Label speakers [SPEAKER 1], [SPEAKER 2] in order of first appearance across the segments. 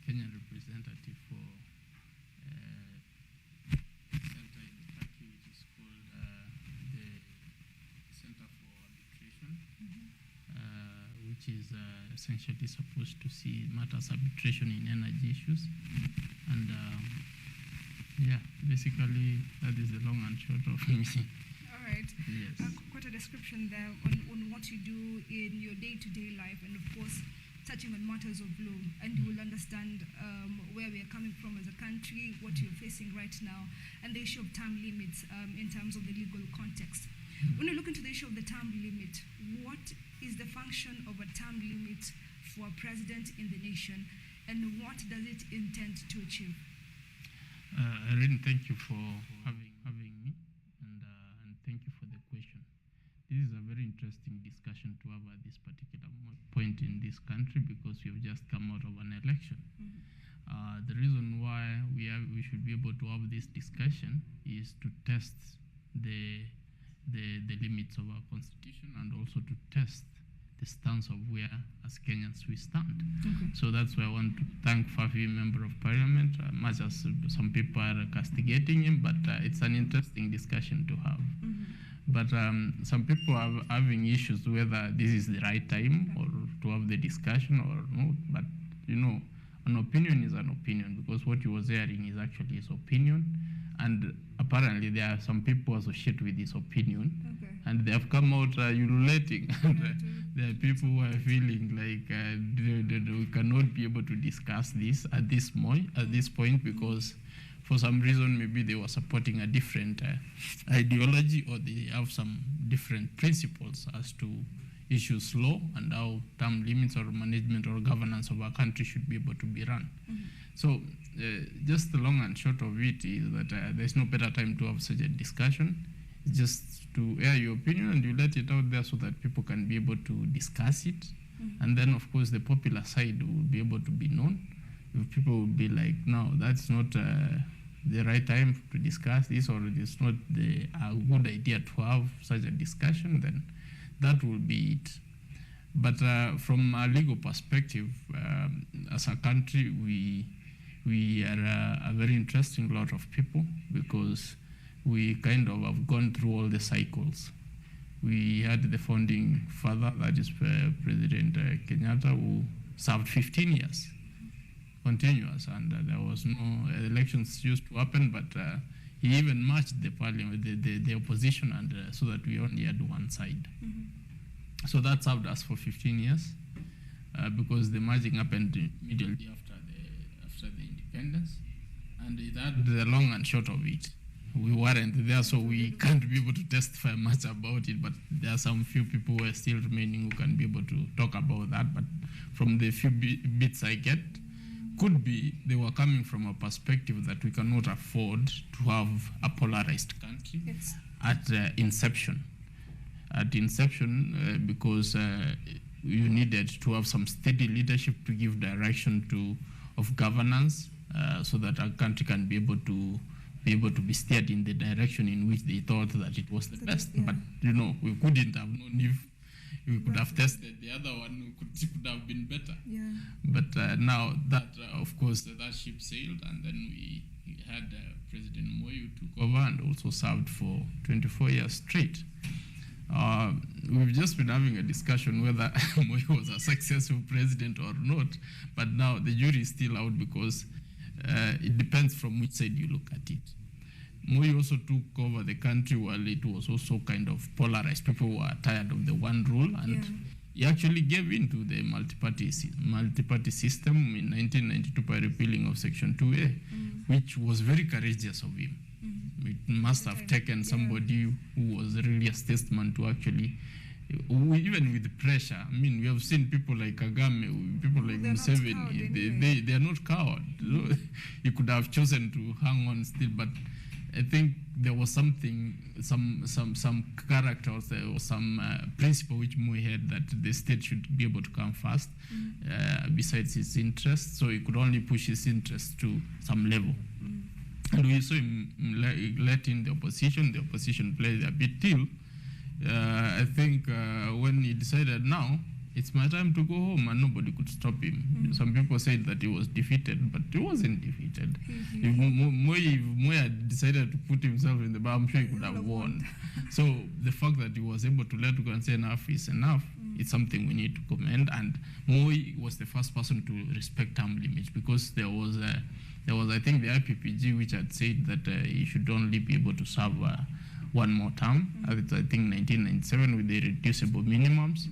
[SPEAKER 1] Kenyan representative for center in Turkey, which is called the Center for Arbitration, which is essentially supposed to see matters arbitration in energy issues. And yeah, basically that is the long and short of me.
[SPEAKER 2] All right.
[SPEAKER 1] Yes.
[SPEAKER 2] Quite a description there on what you do in your day-to-day life, and of course touching on matters of law, and you will understand where we are coming from as a country, what you're facing right now, and the issue of term limits in terms of the legal context. When you look into the issue of the term limit, what is the function of a term limit for a president in the nation, and what does it intend to achieve?
[SPEAKER 1] Irene, thank you for having me, and thank you for the question. This is a very interesting discussion to have at this particular point in this country, because we have just come out of an election. The reason why we should be able to have this discussion is to test the limits of our constitution, and also to test the stance of where, as Kenyans, we stand.
[SPEAKER 2] Okay.
[SPEAKER 1] So that's why I want to thank Fafi, Member of Parliament, much as some people are castigating him, but it's an interesting discussion to have. But some people are having issues whether this is the right time or to have the discussion or not. But, you know, an opinion is an opinion, because what you was hearing is actually his opinion. And apparently there are some people associated with this opinion.
[SPEAKER 2] Okay.
[SPEAKER 1] And they have come out ululating. There are people who are feeling like we cannot be able to discuss this at this point, because for some reason maybe they were supporting a different ideology, or they have some different principles as to issues law and how term limits or management or governance of our country should be able to be run. So just the long and short of it is that there's no better time to have such a discussion. It's just to air your opinion, and you let it out there so that people can be able to discuss it. And then, of course, the popular side will be able to be known. If people will be like, no, that's not the right time to discuss this, or it's not a good idea to have such a discussion, then that will be it. But from a legal perspective, as a country, we are a very interesting lot of people, because we kind of have gone through all the cycles. We had the founding father, that is President Kenyatta, who served 15 years continuous, and there was no elections used to happen, but he even matched the parliament, the opposition, and so that we only had one side. So that served us for 15 years, because the merging happened immediately after the independence, and that the long and short of it. We weren't there, so we can't be able to testify much about it, but there are some few people who are still remaining who can be able to talk about that. But from the few bits I get, could be they were coming from a perspective that we cannot afford to have a polarized country at inception. At inception, because you needed to have some steady leadership to give direction of governance, so that our country can be able to be steered in the direction in which they thought that it was the best. But you know, we couldn't have known if we could have tested the other one. It could have been better. But now that, of course, that ship sailed, and then we had President Moi, who took over and also served for 24 years straight. We've just been having a discussion whether Moi was a successful president or not, but now the jury is still out, because it depends from which side you look at it. Moi also took over the country while it was also kind of polarized. People were tired of the one rule, and he actually gave in to the multi-party system in 1992 by repealing of Section 2A, which was very courageous of him. It must have taken somebody who was really a statesman to actually, even with the pressure. I mean, we have seen people like Kagame, people like Museveni, they are not cowards. So he could have chosen to hang on still, but I think there was something, some character or some principle which Moi had, that the state should be able to come first, besides his interests. So he could only push his interests to some level. And we saw him let in the opposition played a bit till. I think when he decided now, it's my time to go home, and nobody could stop him. Some people said that he was defeated, but he wasn't defeated. If Moi had decided to put himself in the bar, I'm sure he could have won. So the fact that he was able to let go and say enough is enough, it's something we need to commend. And Moi was the first person to respect term limits, because there was I think the IPPG which had said that he should only be able to serve one more term. I think 1997 with the reducible minimums.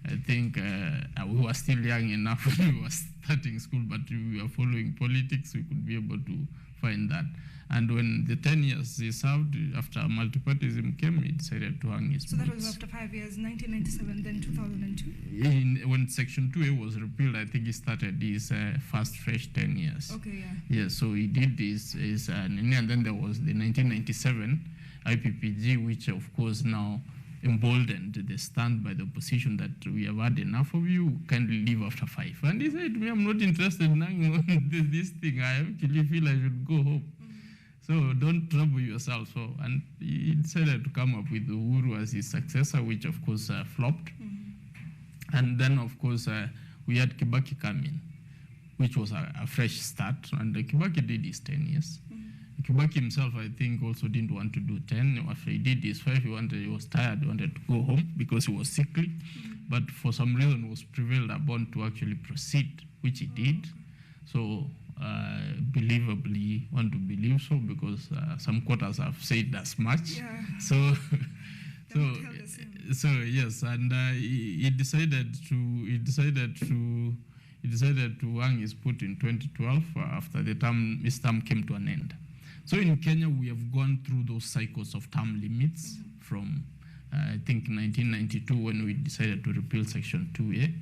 [SPEAKER 1] I think we were still young enough when we were starting school, but we were following politics, we could be able to find that. And when the 10 years he served, after multipartyism came, he decided to hang his boots.
[SPEAKER 2] So that was after 5 years, 1997, then 2002?
[SPEAKER 1] When Section 2A was repealed, I think he started his first fresh 10 years.
[SPEAKER 2] Okay,
[SPEAKER 1] Yeah, so he did this, and then there was the 1997 IPPG, which of course now emboldened the stand by the opposition that we have had enough of you, kindly leave after 5. And he said to me, I'm not interested in hanging on this thing. I actually feel I should go home. So don't trouble yourself. So, and he decided to come up with Uhuru as his successor, which of course flopped. And then of course we had Kibaki come in, which was a fresh start. And Kibaki did his 10 years. Kibaki himself, I think, also didn't want to do 10. After he did his 5, he was tired, he wanted to go home because he was sickly. But for some reason was prevailed upon to actually proceed, which he did. So believably, want to believe so, because some quarters have said as much.
[SPEAKER 2] Yeah.
[SPEAKER 1] So yes, and he decided to hang his boot in 2012 after his term came to an end. So in Kenya, we have gone through those cycles of term limits from, I think, 1992 when we decided to repeal Section 2A.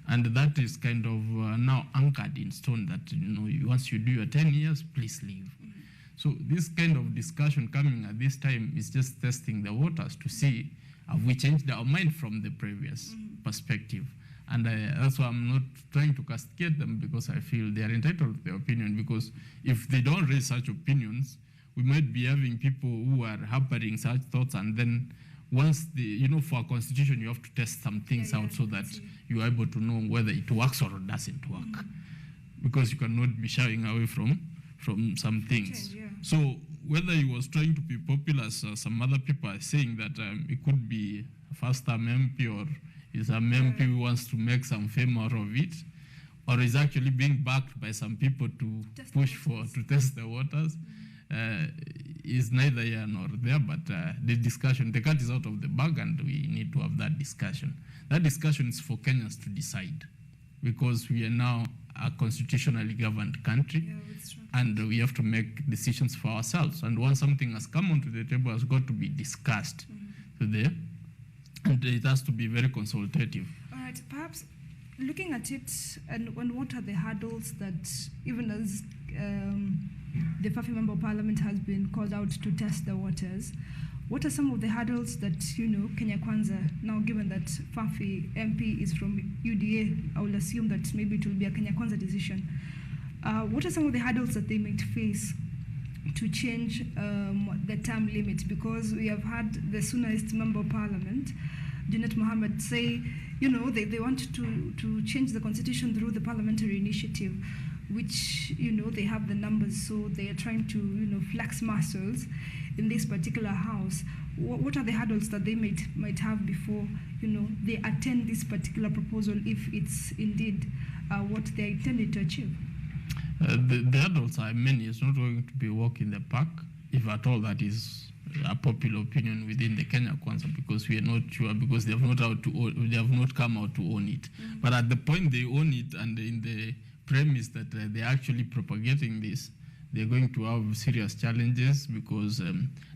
[SPEAKER 1] And that is kind of now anchored in stone that, once you do your 10 years, please leave. So this kind of discussion coming at this time is just testing the waters to see, have we changed our mind from the previous perspective? And that's why I'm not trying to castigate them, because I feel they are entitled to their opinion, because if they don't raise such opinions, we might be having people who are harboring such thoughts, and then once for a constitution, you have to test some things out so that you are able to know whether it works or doesn't work. Because you cannot be shying away from some things.
[SPEAKER 2] Change, yeah.
[SPEAKER 1] So whether he was trying to be popular, as some other people are saying that it could be a first-time MP, or is an MP who wants to make some fame out of it, or is actually being backed by some people to test the waters, is neither here nor there. But the cat is out of the bag, and we need to have that discussion. That discussion is for Kenyans to decide, because we are now a constitutionally governed country, and we have to make decisions for ourselves. And once something has come onto the table, it has got to be discussed today. And it has to be very consultative.
[SPEAKER 2] All right, perhaps looking at it, and what are the hurdles that, even as the Fafi Member of Parliament has been called out to test the waters, what are some of the hurdles that, Kenya Kwanza, now given that Fafi MP is from UDA, I will assume that maybe it will be a Kenya Kwanza decision. What are some of the hurdles that they might face to change the term limit? Because we have had the Sunnaist Member of Parliament, Janet Mohammed, say, they want to change the constitution through the parliamentary initiative, which, they have the numbers, so they are trying to, flex muscles in this particular house. What are the hurdles that they might have before, they attend this particular proposal, if it's indeed what they intended to achieve?
[SPEAKER 1] The hurdles are many. It's not going to be a walk in the park, if at all that is a popular opinion within the Kenya Kwanza, because we are not sure, because they have not come out to own it. But at the point they own it, and in the premise that they're actually propagating this, they're going to have serious challenges, because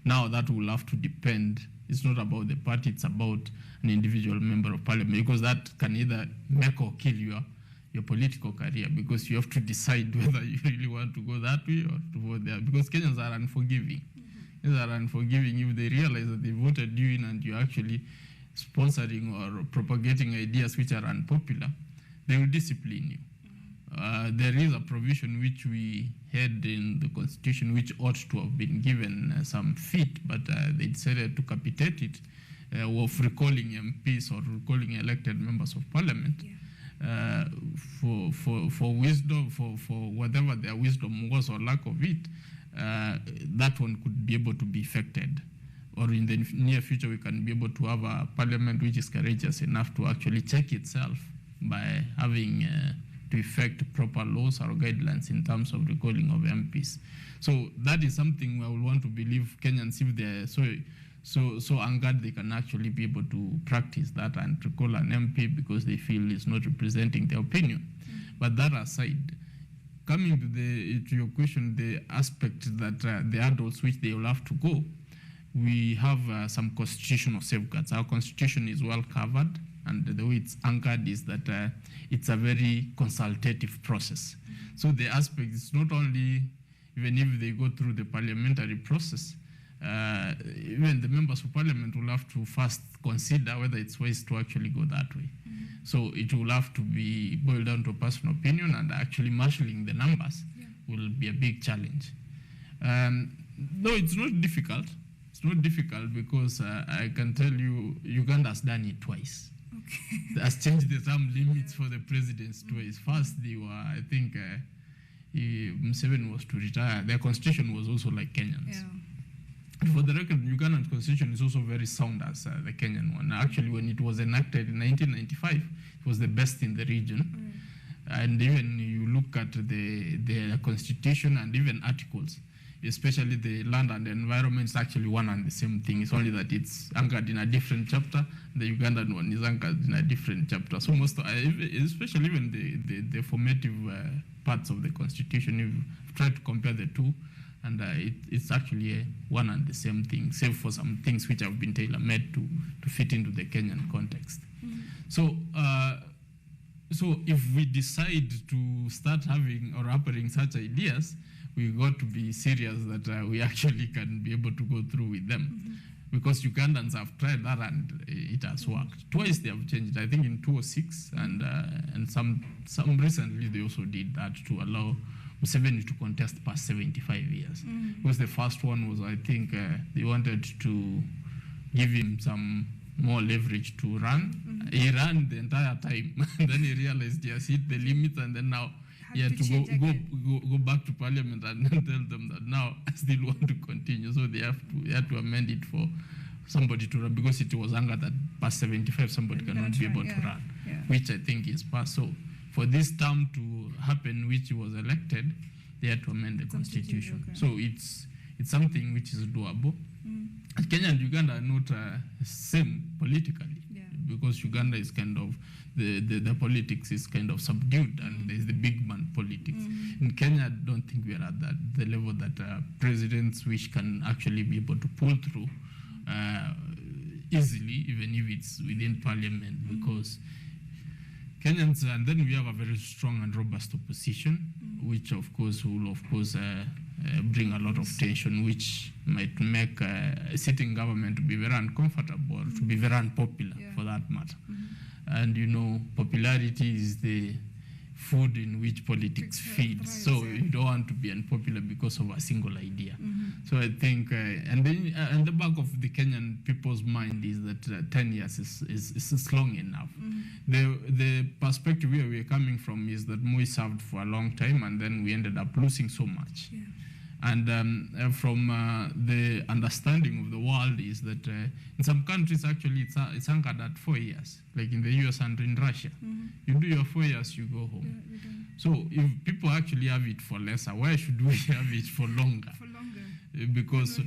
[SPEAKER 1] now that will have to depend. It's not about the party, it's about an individual member of parliament, because that can either make or kill your political career, because you have to decide whether you really want to go that way or to vote there, because Kenyans are unforgiving. They are unforgiving. If they realize that they voted you in and you're actually sponsoring or propagating ideas which are unpopular, they will discipline you. There is a provision which we had in the Constitution which ought to have been given some feet, but they decided to capitate it, of recalling MPs or recalling elected members of parliament. For wisdom, for whatever their wisdom was or lack of it, that one could be able to be effected. Or in the near future, we can be able to have a parliament which is courageous enough to actually check itself by having to effect proper laws or guidelines in terms of recalling of MPs. So that is something I would want to believe Kenyans, if they're so angered, they can actually be able to practice that and recall an MP because they feel it's not representing their opinion. But that aside, coming to your question, the aspect that the adults which they will have to go, we have some constitutional safeguards. Our constitution is well covered, and the way it's anchored is that it's a very consultative process. So the aspect is not only, even if they go through the parliamentary process, even the members of parliament will have to first consider whether it's wise to actually go that way. So it will have to be boiled down to a personal opinion, and actually marshalling the numbers will be a big challenge. Though it's not difficult. It's not difficult because I can tell you Uganda has done it twice. They has changed the term limits for the presidents twice. First, they were, I think, Museveni was to retire. Their constitution was also like Kenyans. For the record, Ugandan constitution is also very sound as the Kenyan one. Actually, when it was enacted in 1995, it was the best in the region. And even you look at the constitution and even articles, especially the land and the environment, is actually one and the same thing. It's only that it's anchored in a different chapter. The Ugandan one is anchored in a different chapter. So most, especially even the formative parts of the constitution, you've tried to compare the two, and it's actually one and the same thing, save for some things which have been tailor-made to fit into the Kenyan context. So if we decide to start having or operating such ideas, we got to be serious that we actually can be able to go through with them. Because Ugandans have tried that and it has worked. Twice they have changed, I think in 2006, and some recently they also did that to allow Museveni to contest past 75 years. Because the first one was, I think, they wanted to give him some more leverage to run. He ran the entire time. And then he realized he has hit the limit, and then now he had to go back to parliament and tell them that now I still want to continue. So they had to amend it for somebody to run, because it was angered that past 75 somebody cannot be able to run, which I think is passed. So for this term to happen, which he was elected, they had to amend the constitution. So it's something which is doable. Kenya and Uganda are not same politically, because Uganda is kind of, the politics is kind of subdued, and there's the big man politics. In Kenya, I don't think we are at the level that presidents which can actually be able to pull through easily, even if it's within parliament, because Kenyans, and then we have a very strong and robust opposition, which of course will bring a lot of tension, which might make a sitting government to be very uncomfortable, or to be very unpopular for that matter. And you know, popularity is the food in which politics feeds. So you don't want to be unpopular because of a single idea. So I think, and the back of the Kenyan people's mind is that 10 years is long enough. The perspective where we're coming from is that Moi served for a long time, and then we ended up losing so much. And from the understanding of the world is that in some countries, actually, it's anchored at 4 years, like in the US and in Russia. You do your 4 years, you go home. So if people actually have it for lesser, why should we have it for longer? Because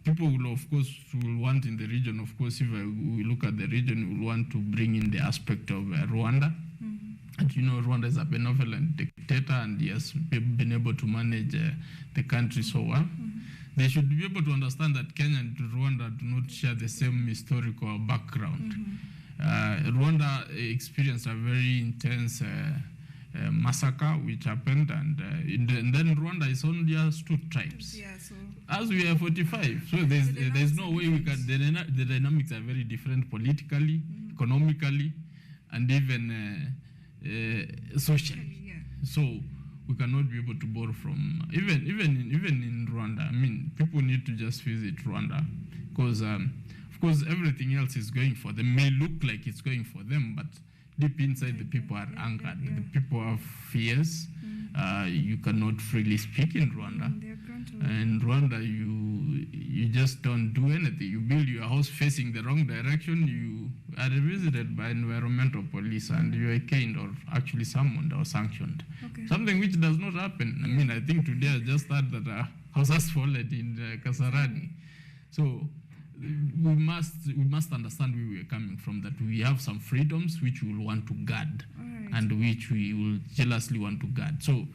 [SPEAKER 1] people will, of course, will want in the region, of course, if we look at the region, we will want to bring in the aspect of Rwanda. And you know, Rwanda is a benevolent dictator, and he has been able to manage the country so well. They should be able to understand that Kenya and Rwanda do not share the same historical background. Rwanda experienced a very intense massacre which happened, and then Rwanda is only has 2 tribes. As we are 45, so there's no way we can. The dynamics are very different politically, economically, and even socially. So we cannot be able to borrow from even in Rwanda. I mean, people need to just visit Rwanda, because Of course, everything else is going for them. May look like it's going for them, but deep inside, the people are angered. The people have fears. You cannot freely speak in Rwanda. In Rwanda, you just don't do anything. You build your house facing the wrong direction. You are visited by environmental police, and you are caned or actually summoned or sanctioned. Something which does not happen. I mean, I think today I just heard that a house has fallen in Kasarani. So we must understand where we are coming from, that we have some freedoms which we will want to guard, and which we will jealously want to guard. So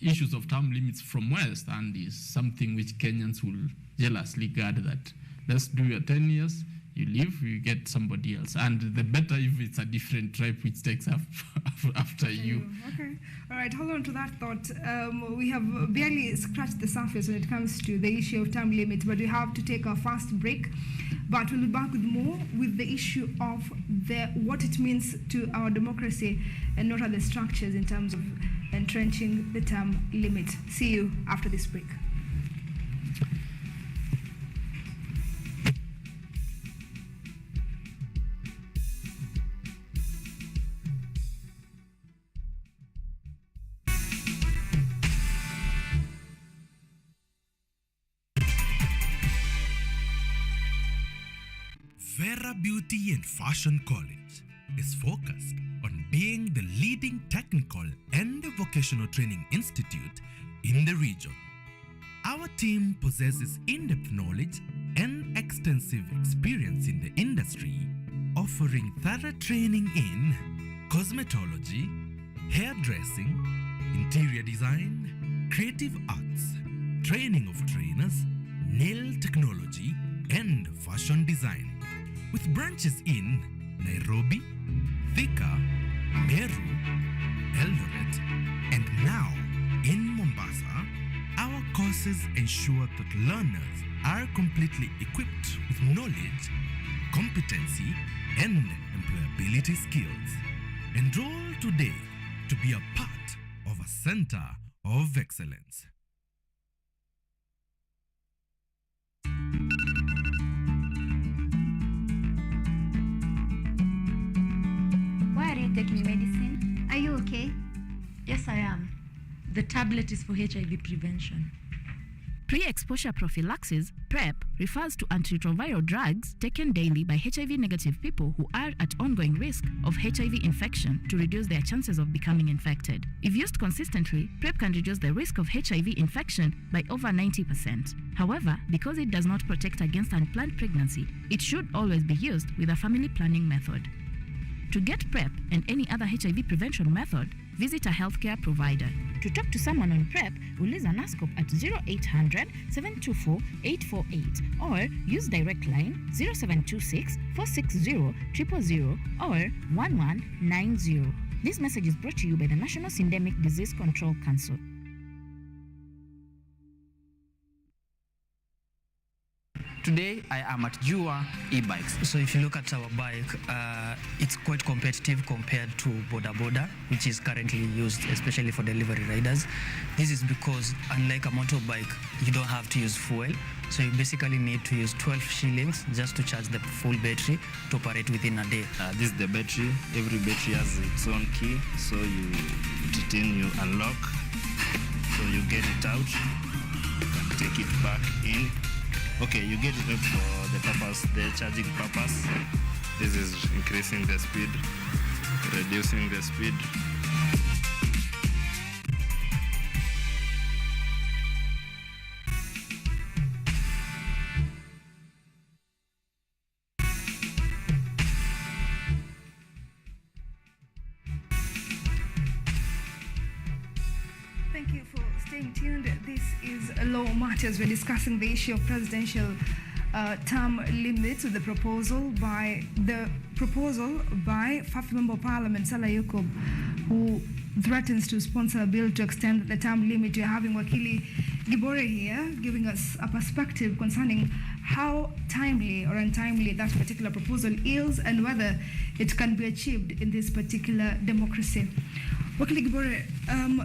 [SPEAKER 1] issues of term limits from where I stand is something which Kenyans will jealously guard, that let's do your 10 years, you leave, you get somebody else. And the better if it's a different tribe which takes up after you.
[SPEAKER 2] Okay. All right, hold on to that thought. We have barely scratched the surface when it comes to the issue of term limits, but we have to take our first break. But we'll be back with more with the issue of what it means to our democracy and what are the structures in terms of entrenching the term limit. See you after this break.
[SPEAKER 3] Vera Beauty and Fashion College is focused on being the leading technical and vocational training institute in the region. Our team possesses in-depth knowledge and extensive experience in the industry, offering thorough training in cosmetology, hairdressing, interior design, creative arts, training of trainers, nail technology, and fashion design. With branches in Nairobi, Thika, Meru, Eldoret, and now in Mombasa, our courses ensure that learners are completely equipped with knowledge, competency, and employability skills. Enroll today to be a part of a center of excellence.
[SPEAKER 4] Why are you taking medicine?
[SPEAKER 5] Are you okay?
[SPEAKER 4] Yes, I am. The tablet is for HIV prevention.
[SPEAKER 6] Pre-exposure prophylaxis, PrEP, refers to antiretroviral drugs taken daily by HIV-negative people who are at ongoing risk of HIV infection to reduce their chances of becoming infected. If used consistently, PrEP can reduce the risk of HIV infection by over 90%. However, because it does not protect against unplanned pregnancy, it should always be used with a family planning method. To get PrEP and any other HIV prevention method, visit a healthcare provider. To talk to someone on PrEP, uliza NASCOP at 0800 724 848 or use direct line 0726 460 000 or 1190. This message is brought to you by the National Syndemic Disease Control Council.
[SPEAKER 7] Today, I am at Jua e-bikes.
[SPEAKER 8] So if you look at our bike, it's quite competitive compared to Boda Boda, which is currently used especially for delivery riders. This is because unlike a motorbike, you don't have to use fuel. So you basically need to use 12 shillings just to charge the full battery to operate within a day.
[SPEAKER 9] This is the battery. Every battery has its own key. So you put it in, you unlock. So you get it out, you can take it back in. Okay, you get it for the purpose, the charging purpose. This is increasing the speed, reducing the speed.
[SPEAKER 2] Thank you for staying tuned. This is Law Matters. We're discussing the issue of presidential term limits with the proposal by Fafi Member of Parliament Salah Yakub, who threatens to sponsor a bill to extend the term limit. We're having Wakili Gibore here giving us a perspective concerning how timely or untimely that particular proposal is and whether it can be achieved in this particular democracy. Wakili Gibore,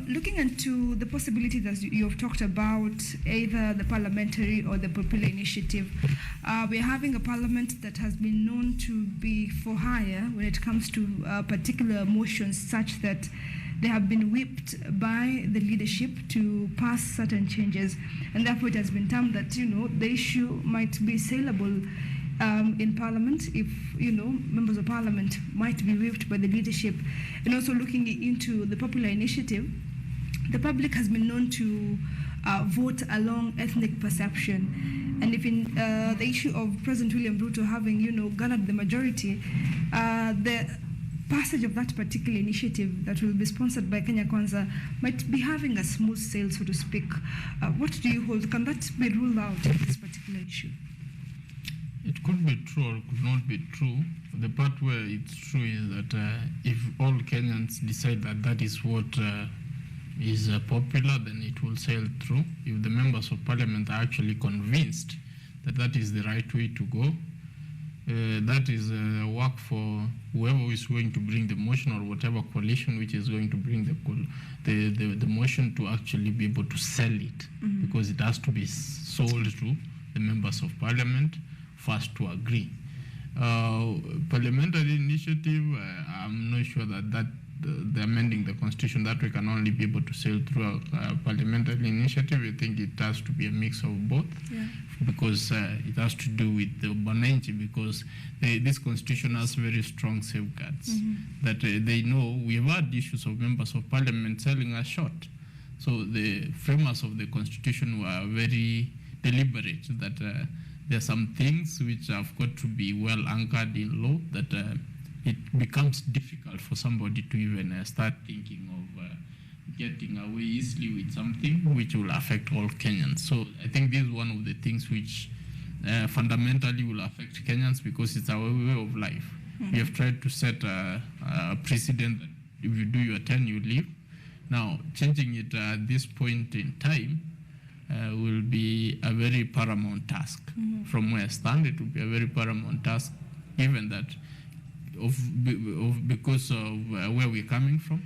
[SPEAKER 2] looking into the possibility that you have talked about, either the parliamentary or the popular initiative, we're having a parliament that has been known to be for hire when it comes to particular motions, such that they have been whipped by the leadership to pass certain changes, and therefore it has been termed that, you know, the issue might be saleable in Parliament if, you know, members of Parliament might be whipped by the leadership. And also looking into the popular initiative, the public has been known to vote along ethnic perception. And if in the issue of President William Ruto having, you know, garnered the majority, the passage of that particular initiative that will be sponsored by Kenya Kwanza might be having a smooth sail, so to speak. What do you hold? Can that be ruled out in this particular issue?
[SPEAKER 1] It could be true or could not be true. The part where it's true is that if all Kenyans decide that that is what is popular, then it will sail through. If the members of parliament are actually convinced that that is the right way to go, that is work for whoever is going to bring the motion or whatever coalition which is going to bring the motion to actually be able to sell it, because it has to be sold to the members of parliament first to agree. Parliamentary initiative, I'm not sure that the amending the constitution that we can only be able to sail through a parliamentary initiative. I think it has to be a mix of both, because it has to do with the Bananchi, because this constitution has very strong safeguards that they know. We have had issues of members of parliament selling us short. So the framers of the constitution were very deliberate that there are some things which have got to be well anchored in law, that it becomes difficult for somebody to even start thinking of getting away easily with something which will affect all Kenyans. So I think this is one of the things which fundamentally will affect Kenyans, because it's our way of life. We have tried to set a precedent that if you do your 10, you leave. Now, changing it at this point in time will be a very paramount task. From where I stand, it will be a very paramount task, given that because of where we're coming from.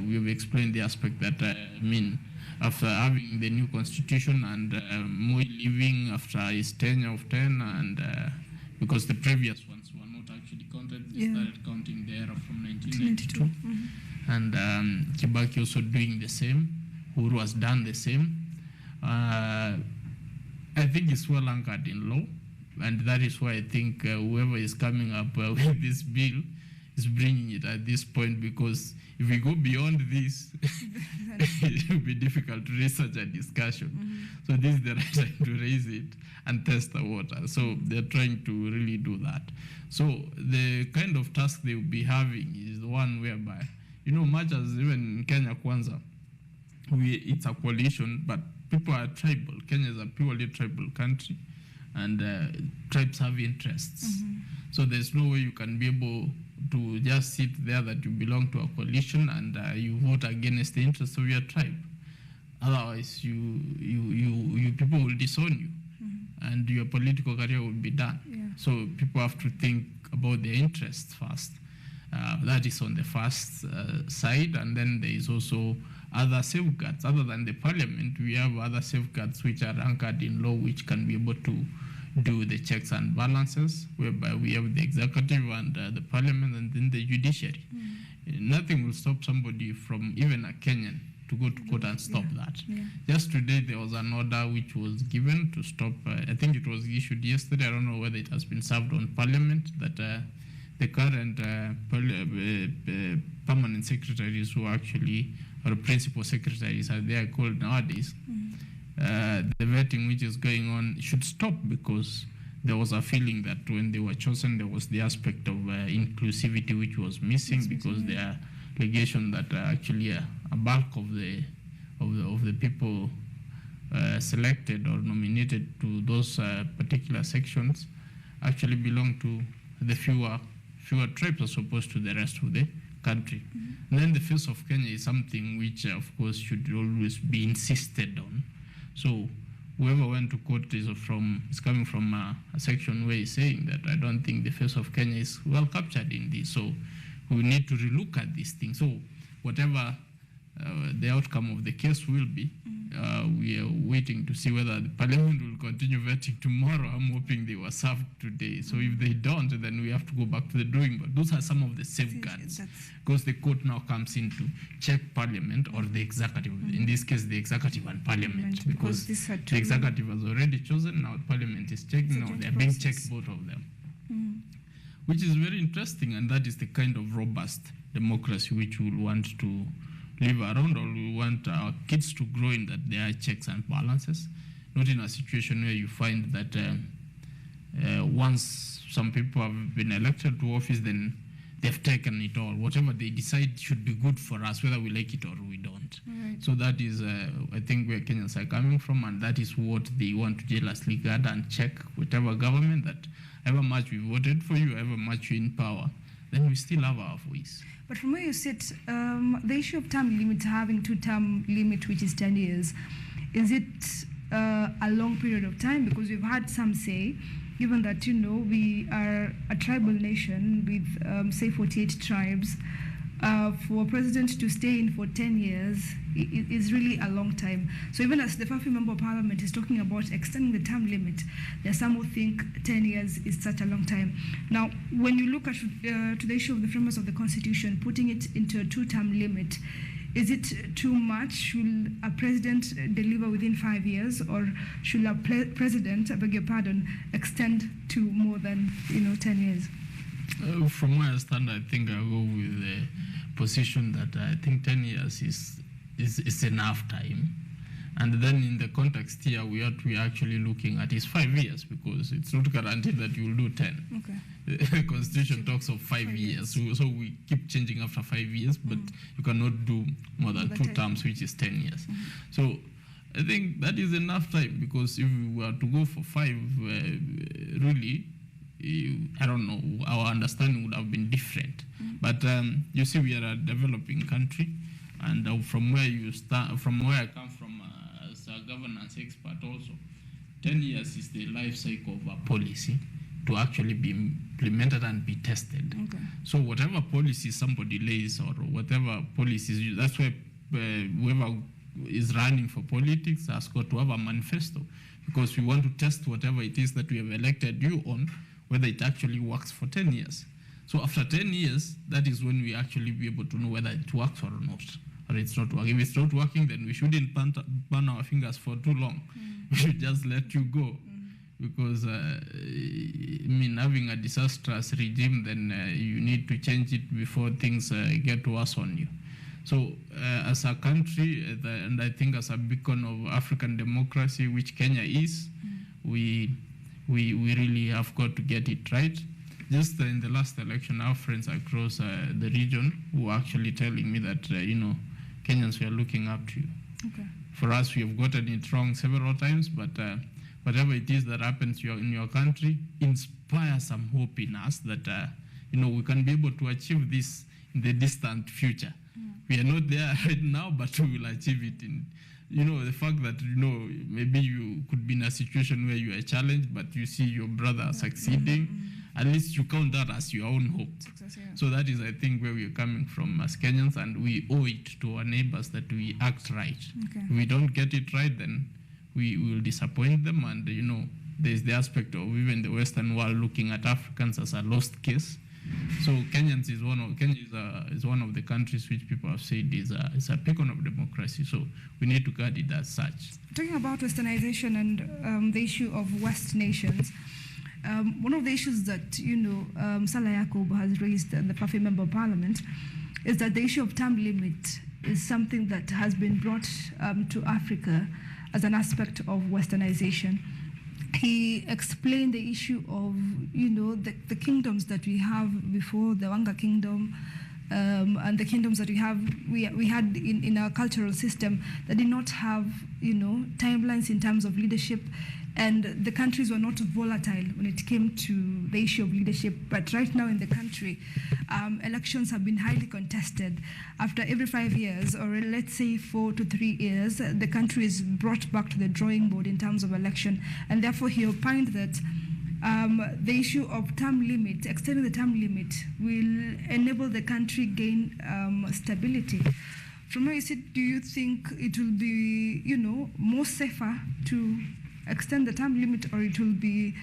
[SPEAKER 1] We've explained the aspect that, after having the new constitution and Moi leaving after his tenure of 10, and because the previous ones were not actually counted, they started counting the era from 1992. And Kibaki also doing the same. Uhuru has done the same. I think it's well anchored in law, and that is why I think whoever is coming up with this bill is bringing it at this point, because if we go beyond this, it will be difficult to raise such a discussion. So this is the right time to raise it and test the water. So they're trying to really do that. So the kind of task they will be having is the one whereby, you know, much as even in Kenya Kwanza, it's a coalition, but people are tribal. Kenya is a purely tribal country, and tribes have interests. So there's no way you can be able to just sit there that you belong to a coalition and you vote against the interests of your tribe. Otherwise, you people will disown you, and your political career will be done. So people have to think about their interests first. That is on the first side, and then there is also other safeguards. Other than the parliament, we have other safeguards which are anchored in law, which can be able to do the checks and balances, whereby we have the executive and the parliament, and then the judiciary. Nothing will stop somebody from, even a Kenyan, to go to court and stop that. Just today, there was an order which was given to stop, I think it was issued yesterday, I don't know whether it has been served on parliament, that the current permanent secretaries who actually, or principal secretaries as they are called nowadays, the vetting which is going on should stop, because there was a feeling that when they were chosen, there was the aspect of inclusivity which was missing, because there are allegations that actually a bulk of the people selected or nominated to those particular sections actually belong to the fewer tribes as opposed to the rest of the country. And then the face of Kenya is something which, of course, should always be insisted on. So whoever went to court is coming from a section where he's saying that I don't think the face of Kenya is well captured in this. So we need to relook at these things. So whatever the outcome of the case will be, we are waiting to see whether the parliament will continue vetting tomorrow. I'm hoping they were served today. So if they don't, then we have to go back to the drawing board. Those are some of the safeguards, because the court now comes in to check parliament or the executive. In this case, the executive and parliament, because the executive has already chosen. Now parliament is checking. Now they're being checked, both of them, which is very interesting, and that is the kind of robust democracy which we want to live around, or we want our kids to grow in, that there are checks and balances, not in a situation where you find that once some people have been elected to office, then they've taken it all. Whatever they decide should be good for us, whether we like it or we don't. Right. So that is, I think, where Kenyans are coming from, and that is what they want to jealously guard and check whatever government, that however much we voted for you, however much you're in power, then we still have our voice.
[SPEAKER 2] But from where you sit, the issue of term limits, having two-term limit, which is 10 years, is it a long period of time? Because we've had some say, given that, we are a tribal nation with, say, 48 tribes, for a president to stay in for 10 years is really a long time. So even as the FAFI Member of Parliament is talking about extending the term limit, there are some who think 10 years is such a long time. Now, when you look at to the issue of the framers of the Constitution, putting it into a two-term limit, is it too much? Should a president deliver within 5 years, or should a president, I beg your pardon, extend to more than 10 years?
[SPEAKER 1] From where I stand, I think I'll go with the position that I think 10 years is enough time. And then in the context here, we are actually looking at is 5 years, because it's not guaranteed that you'll do 10. Okay. The Constitution talks of 5 years. So we keep changing after 5 years, but you cannot do more than 2 terms, which is 10 years. So I think that is enough time, because if we were to go for 5, really, I don't know, our understanding would have been different. But you see, we are a developing country, and from where you start, from where I come from as a governance expert also, 10 years is the life cycle of a policy to actually be implemented and be tested. Okay. So whatever policy somebody lays, or whatever policies, that's why whoever is running for politics has got to have a manifesto, because we want to test whatever it is that we have elected you on, whether it actually works for 10 years. So after 10 years, that is when we actually be able to know whether it works or not, or it's not working. If it's not working, then we shouldn't burn our fingers for too long. We should just let you go. Because, having a disastrous regime, then you need to change it before things get worse on you. So as a country, and I think as a beacon of African democracy, which Kenya is, we really have got to get it right. Just in the last election, our friends across the region were actually telling me that, Kenyans were looking up to you. Okay. For us, we have gotten it wrong several times, but whatever it is that happens in your country, inspire some hope in us that, we can be able to achieve this in the distant future. We are not there right now, but we will achieve it in, the fact that, maybe you could be in a situation where you are challenged, but you see your brother succeeding, at least you count that as your own hope. Success, yeah. So that is, I think, where we are coming from as Kenyans, and we owe it to our neighbors that we act right. Okay. If we don't get it right, then we will disappoint them, and, there's the aspect of even the Western world looking at Africans as a lost case. So Kenya is one of the countries which people have said is a beacon of democracy. So we need to guard it as such.
[SPEAKER 2] Talking about Westernization and the issue of West nations, one of the issues that Salah Yaqub has raised, the FAFI Member of Parliament, is that the issue of term limit is something that has been brought to Africa as an aspect of Westernization. He explained the issue of, the kingdoms that we have before, the Wanga Kingdom, and the kingdoms that we had in our cultural system that did not have, timelines in terms of leadership, and the countries were not volatile when it came to the issue of leadership. But right now in the country, elections have been highly contested. After every 5 years, or let's say 4 to 3 years, the country is brought back to the drawing board in terms of election. And therefore he opined that the issue of term limit, extending the term limit, will enable the country gain stability. From where you sit, do you think it will be, more safer to extend the term limit, or it will be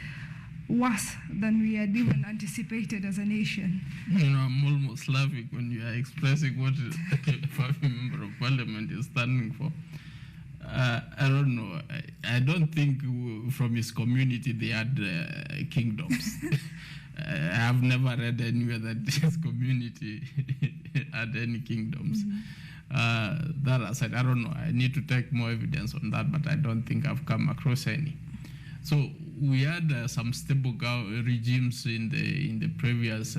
[SPEAKER 2] worse than we had even anticipated as a nation?
[SPEAKER 1] I'm almost laughing when you are expressing what a member of parliament is standing for. I don't know. I don't think from his community they had kingdoms. I have never read anywhere that his community had any kingdoms. That aside, I don't know. I need to take more evidence on that, but I don't think I've come across any. So we had some stable regimes in the previous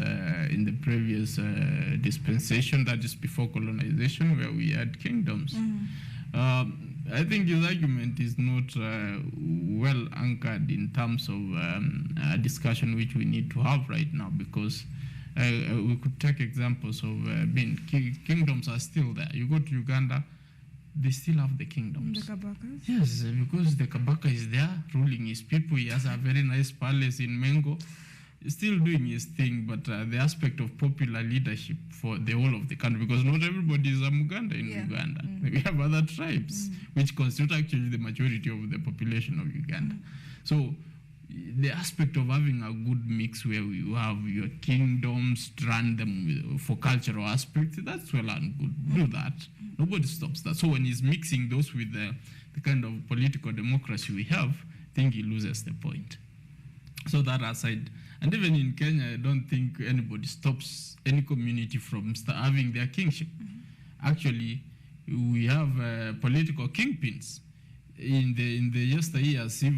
[SPEAKER 1] dispensation, that is before colonization, where we had kingdoms. I think his argument is not well anchored in terms of a discussion which we need to have right now, because we could take examples of kingdoms are still there. You go to Uganda, they still have the kingdoms.
[SPEAKER 2] The Kabakas?
[SPEAKER 1] Yes, because the Kabaka is there ruling his people. He has a very nice palace in Mengo. He's still doing his thing, but the aspect of popular leadership for the whole of the country, because not everybody is a Muganda in Uganda. We have other tribes which constitute actually the majority of the population of Uganda. So the aspect of having a good mix where you have your kingdoms, run them for cultural aspects, that's well and good. Do that. Nobody stops that. So when he's mixing those with the kind of political democracy we have, I think he loses the point. So that aside, and even in Kenya, I don't think anybody stops any community from having their kingship. Actually, we have political kingpins. In the yesteryears, if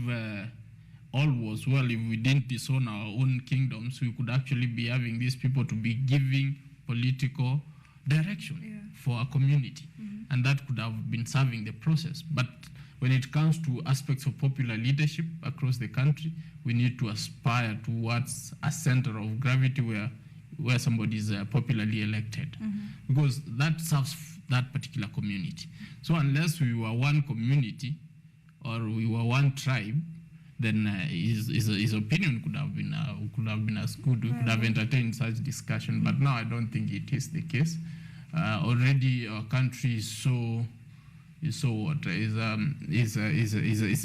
[SPEAKER 1] all was well, if we didn't disown our own kingdoms, we could actually be having these people to be giving political direction for a community. And that could have been serving the process. But when it comes to aspects of popular leadership across the country, we need to aspire towards a center of gravity where somebody is popularly elected, because that serves that particular community. So unless we were one community or we were one tribe, then his opinion could have been as good. We could have entertained such discussion. But now I don't think it is the case. Already our country is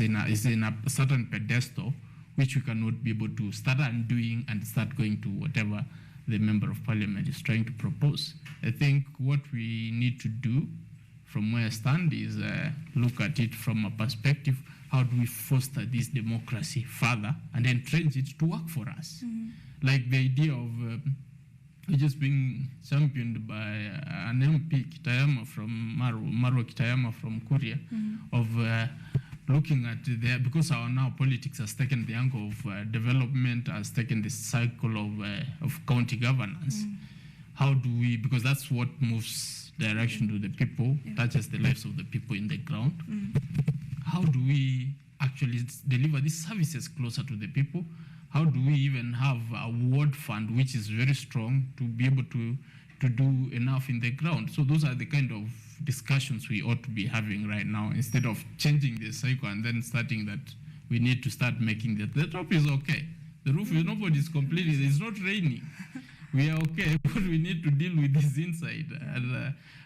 [SPEAKER 1] in a certain pedestal which we cannot be able to start undoing and start going to whatever the member of parliament is trying to propose. I think what we need to do from where I stand is look at it from a perspective, how do we foster this democracy further and entrench it to work for us? Like the idea of just being championed by an MP, Kitayama from Marwa Kitayama from Korea, of looking at because our now politics has taken the angle of development, has taken the cycle of county governance. How do we, because that's what moves direction to the people, touches the lives of the people in the ground. How do we actually deliver these services closer to the people? How do we even have a ward fund which is very strong to be able to do enough in the ground? So those are the kind of discussions we ought to be having right now, instead of changing the cycle and then starting that we need to start making that. The top is okay. The roof is, nobody's complaining. It's not raining. We are okay. What we need to deal with is inside.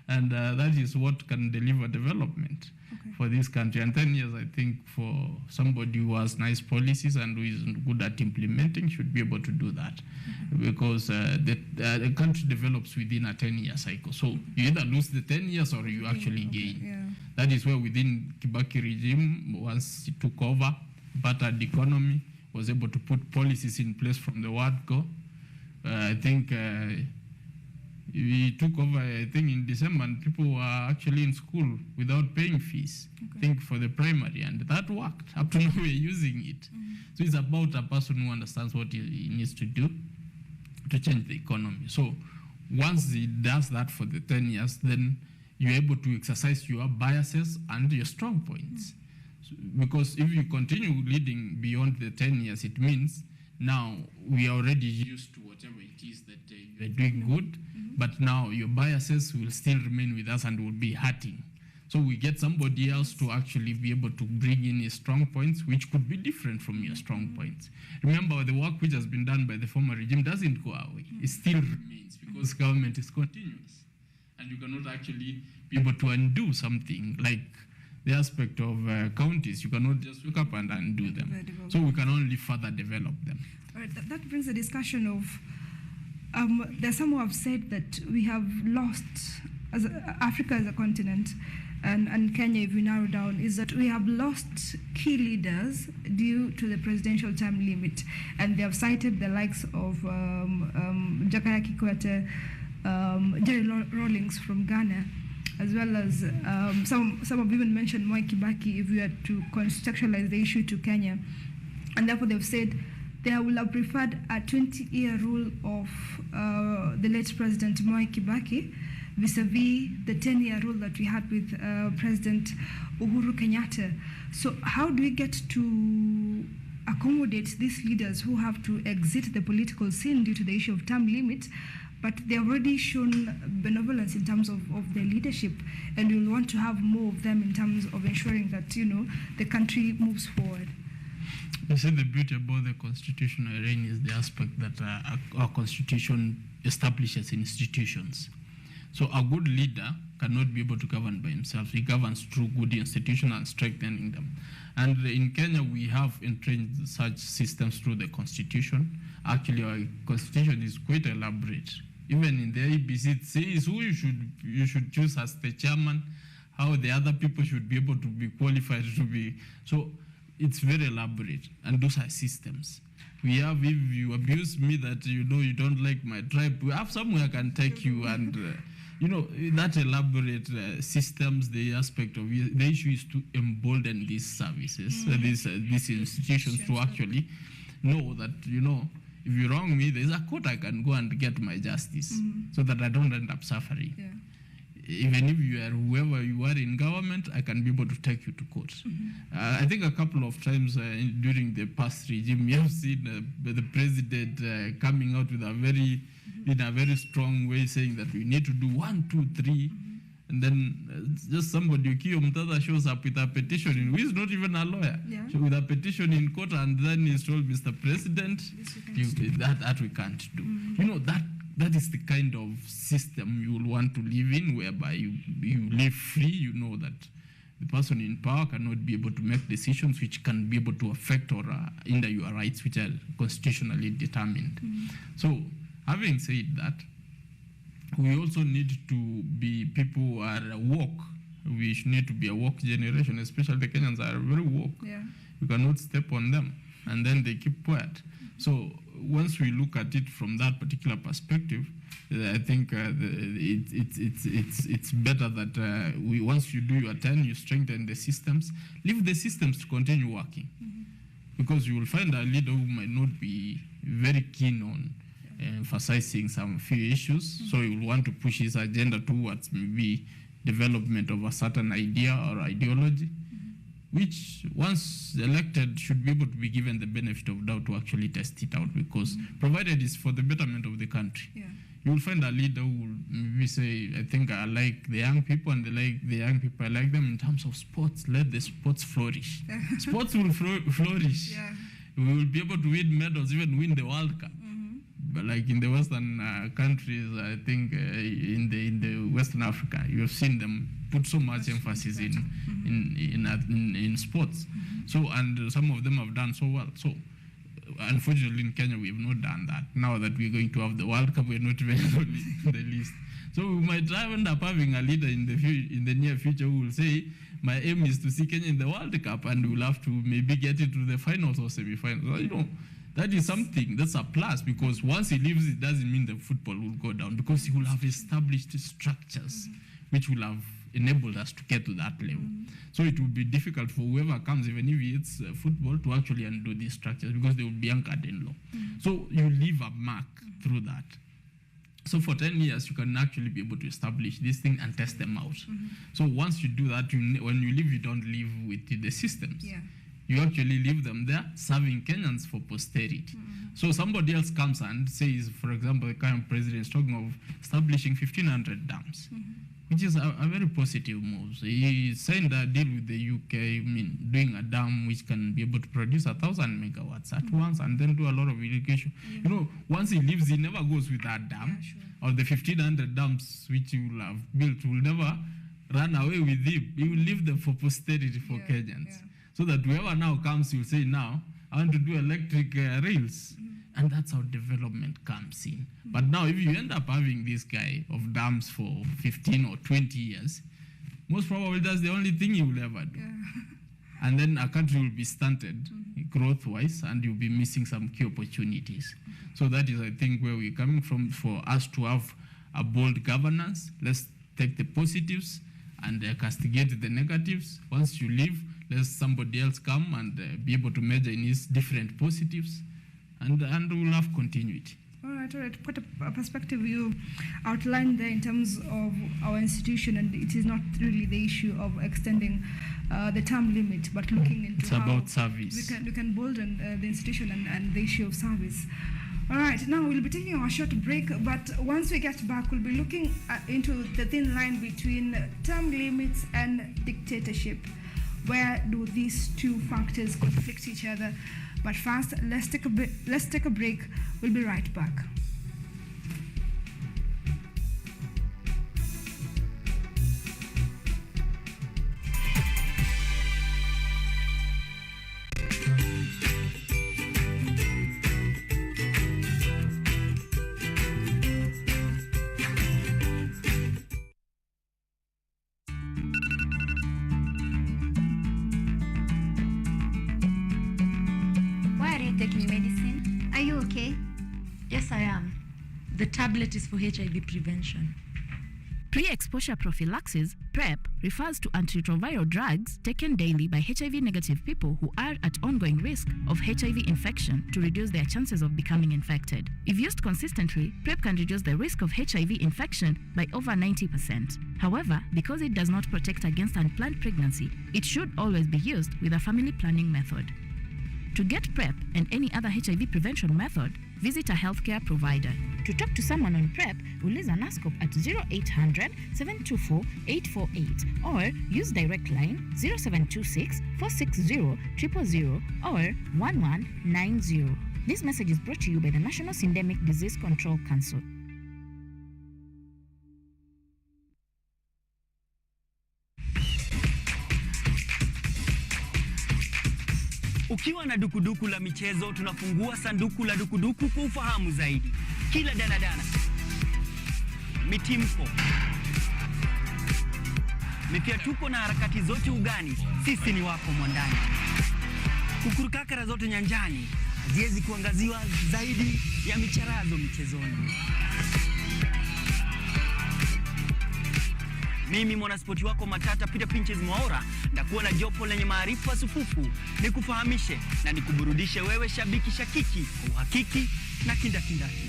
[SPEAKER 1] And that is what can deliver development for this country. And 10 years, I think, for somebody who has nice policies and who is good at implementing should be able to do that. Because the country develops within a 10-year cycle. So you either lose the 10 years or you actually gain. That is where within Kibaki regime, once he took over, battered economy, was able to put policies in place from the word go. I think we took over, I think, in December, and people were actually in school without paying fees, I think, for the primary, and that worked. Up to now, we're using it. So it's about a person who understands what he needs to do to change the economy. So once he does that for the 10 years, then you're able to exercise your biases and your strong points. Because if you continue leading beyond the 10 years, it means now we are already used to whatever it is that you are doing good, but now your biases will still remain with us and will be hurting. So we get somebody else to actually be able to bring in his strong points, which could be different from your strong points. Remember, the work which has been done by the former regime doesn't go away. It still remains because government is continuous. And you cannot actually be able to undo something like the aspect of counties. You cannot just wake up and undo them. So we can only further develop them.
[SPEAKER 2] All right, that brings a discussion of, there's some who have said that we have lost, Africa as a continent, and Kenya, if we narrow down, is that we have lost key leaders due to the presidential term limit. And they have cited the likes of Jakaya Kikwete, Jerry Rawlings from Ghana, as well as some have even mentioned Mwai Kibaki if we had to contextualize the issue to Kenya. And therefore they've said they will have preferred a 20-year rule of the late President Mwai Kibaki vis-a-vis the 10-year rule that we had with President Uhuru Kenyatta. So how do we get to accommodate these leaders who have to exit the political scene due to the issue of term limit, but they've already shown benevolence in terms of their leadership, and we'll want to have more of them in terms of ensuring that, the country moves forward?
[SPEAKER 1] I say the beauty about the constitutional reign is the aspect that our constitution establishes institutions. So a good leader cannot be able to govern by himself. He governs through good institutions and strengthening them. And in Kenya, we have entrenched such systems through the constitution. Actually, our constitution is quite elaborate. Even in the ABC, it says who you should choose as the chairman, how the other people should be able to be qualified to be. So it's very elaborate, and those are systems. We have, if you abuse me that you don't like my tribe, we have somewhere I can take you, and that elaborate systems, the aspect of the issue is to embolden these services, these institutions to actually know that, if you wrong me, there's a court I can go and get my justice so that I don't end up suffering. Yeah. Even if you are whoever you are in government, I can be able to take you to court. I think a couple of times during the past regime, we have seen the president coming out with in a very strong way, saying that we need to do 1, 2, 3, and then just somebody, Ukio Mutata, shows up with a petition, who is not even a lawyer, with a petition in court, and then he's told, Mr. President, that we can't do. That is the kind of system you will want to live in, whereby you live free. You know that the person in power cannot be able to make decisions which can be able to affect or hinder your rights, which are constitutionally determined. So, having said that, we also need to be people who are woke. We need to be a woke generation, especially the Kenyans are very woke. Yeah. You cannot step on them, and then they keep quiet. So once we look at it from that particular perspective, I think it's better that once you do your turn, you strengthen the systems, leave the systems to continue working, because you will find a leader who might not be very keen on emphasizing some few issues, so he will want to push his agenda towards maybe development of a certain idea or ideology, which once elected should be able to be given the benefit of doubt to actually test it out, because provided it's for the betterment of the country. Yeah. You will find a leader who will maybe say, I think I like the young people, and the young people, I like them in terms of sports. Let the sports flourish. Sports will flourish. Yeah. We will be able to win medals, even win the World Cup. But like in the Western countries, I think in the Western Africa, you have seen them put so much emphasis in sports. So, and some of them have done so well. So, unfortunately, in Kenya, we have not done that. Now that we're going to have the World Cup, we're not even on the list. So we might end up having a leader in the near future who will say, my aim is to see Kenya in the World Cup, and we'll have to maybe get it to the finals or semi-finals. So, that is something, that's a plus, because once he leaves, it doesn't mean the football will go down, because he will have established structures which will have enabled us to get to that level. So it will be difficult for whoever comes, even if it's football, to actually undo these structures, because they will be anchored in law. So you leave a mark through that. So for 10 years, you can actually be able to establish this thing and test them out. So once you do that, when you leave, you don't leave with the systems. Yeah. You actually leave them there, serving Kenyans for posterity. So somebody else comes and says, for example, the current president is talking of establishing 1,500 dams. which is a very positive move. So he signed a deal with the UK, doing a dam which can be able to produce 1,000 megawatts at once and then do a lot of irrigation. You know, once he leaves, he never goes with that dam. Or the 1,500 dams which he will have built will never run away with him. He will leave them for posterity for Kenyans. So that whoever now comes will say, now, I want to do electric rails. And that's how development comes in. But now if you end up having this guy of dams for 15 or 20 years, most probably that's the only thing he will ever do. And then a country will be stunted growth-wise, and you'll be missing some key opportunities. So that is, I think, where we're coming from, for us to have a bold governance. Let's take the positives and castigate the negatives. Once you leave, let somebody else come and be able to measure in his different positives, and we'll have continuity.
[SPEAKER 2] All right. Quite a perspective you outlined there in terms of our institution, and it is not really the issue of extending the term limit, but looking into
[SPEAKER 1] it's
[SPEAKER 2] how
[SPEAKER 1] about service.
[SPEAKER 2] We can bolden the institution and the issue of service. All right, now we'll be taking a short break, but once we get back, we'll be looking into the thin line between term limits and dictatorship. Where do these two factors conflict each other? But first, let's take a break. We'll be right back.
[SPEAKER 4] The tablet is for HIV prevention.
[SPEAKER 6] Pre-exposure prophylaxis, PrEP, refers to antiretroviral drugs taken daily by HIV-negative people who are at ongoing risk of HIV infection to reduce their chances of becoming infected. If used consistently, PrEP can reduce the risk of HIV infection by over 90%. However, because it does not protect against unplanned pregnancy, it should always be used with a family planning method. To get PrEP and any other HIV prevention method, visit a healthcare provider. To talk to someone on PrEP, uliza NASCOP at 0800 724 848 or use direct line 0726 460 000 or 1190. This message is brought to you by the National Syndemic Disease Control Council.
[SPEAKER 5] Ukiwa na dukuduku la michezo, tunafungua sanduku la dukuduku kwa ufahamu zaidi. Kila danadana, mitimpo, mifiatuko na harakati zote ugani, sisi ni wako mwandani. Kukurukakara zote nyanjani, haziwezi kuangaziwa zaidi ya micharazo michezoni. Mimi mwanaspoti wako matata Peter Pinches Mwaura, ndakuwa na jopo lenye maarifa sufufu, nikufahamishe na nikuburudishe wewe shabiki shakiki, kwa uhakiki na kindakindaki.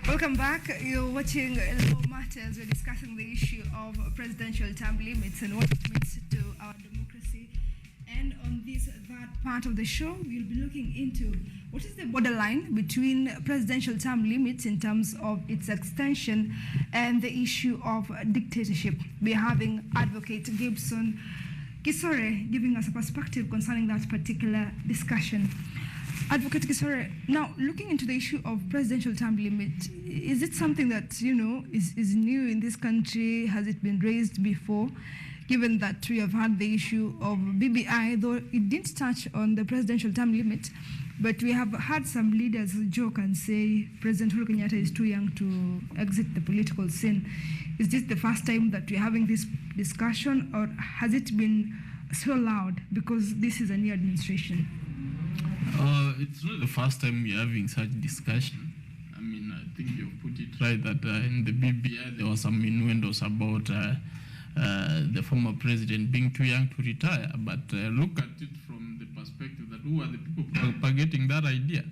[SPEAKER 2] Welcome back. You're watching Law Matters. We're discussing the issue of presidential term limits and what it means to our democracy. And on this third part of the show, we'll be looking into what is the borderline between presidential term limits in terms of its extension and the issue of dictatorship. We're having Advocate Gibson Kisore giving us a perspective concerning that particular discussion. Advocate Kisore, now looking into the issue of presidential term limit, is it something that, you know, is new in this country? Has it been raised before? Given that we have had the issue of BBI, though it didn't touch on the presidential term limit, but we have had some leaders joke and say President Uhuru Kenyatta is too young to exit the political scene. Is this the first time that we're having this discussion, or has it been so loud because this is a new administration?
[SPEAKER 1] It's not the first time we're having such discussion. I mean, I think you've put it right that in the BBI there was some innuendos about the former president being too young to retire. But look at it from the perspective that who were the people propagating that idea?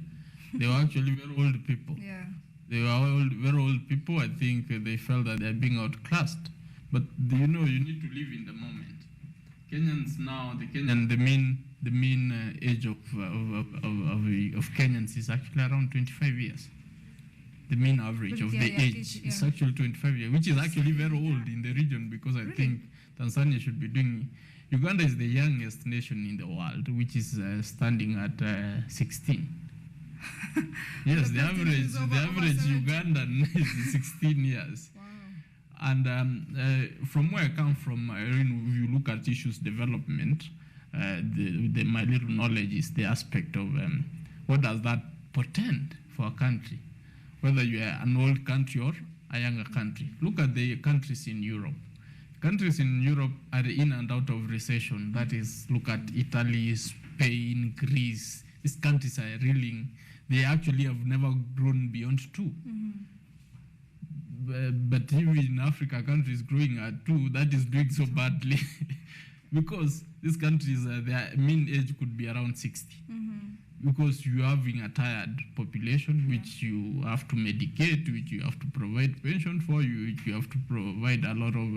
[SPEAKER 1] They were actually very old people.
[SPEAKER 2] Yeah.
[SPEAKER 1] They were very old people. I think they felt that they're being outclassed. But you need to live in the moment. Kenyans now, the mean age of Kenyans is actually around 25 years. The mean average of the age is actually 25 years, which is actually very old in the region, because I think Tanzania should be doing. Uganda is the youngest nation in the world, which is standing at 16. Yes, the average Ugandan is 16 years.
[SPEAKER 2] Wow.
[SPEAKER 1] And from where I come from, if you look at issues development, my little knowledge is the aspect of what does that portend for a country, whether you are an old country or a younger country. Look at the countries in Europe. Countries in Europe are in and out of recession. That is, look at Italy, Spain, Greece. These countries are reeling. They actually have never grown beyond 2. But even in Africa, countries growing at 2, that is doing so badly. Because these countries, their mean age could be around 60. Because you're having a tired population, which you have to medicate, which you have to provide pension for, which you have to provide a lot of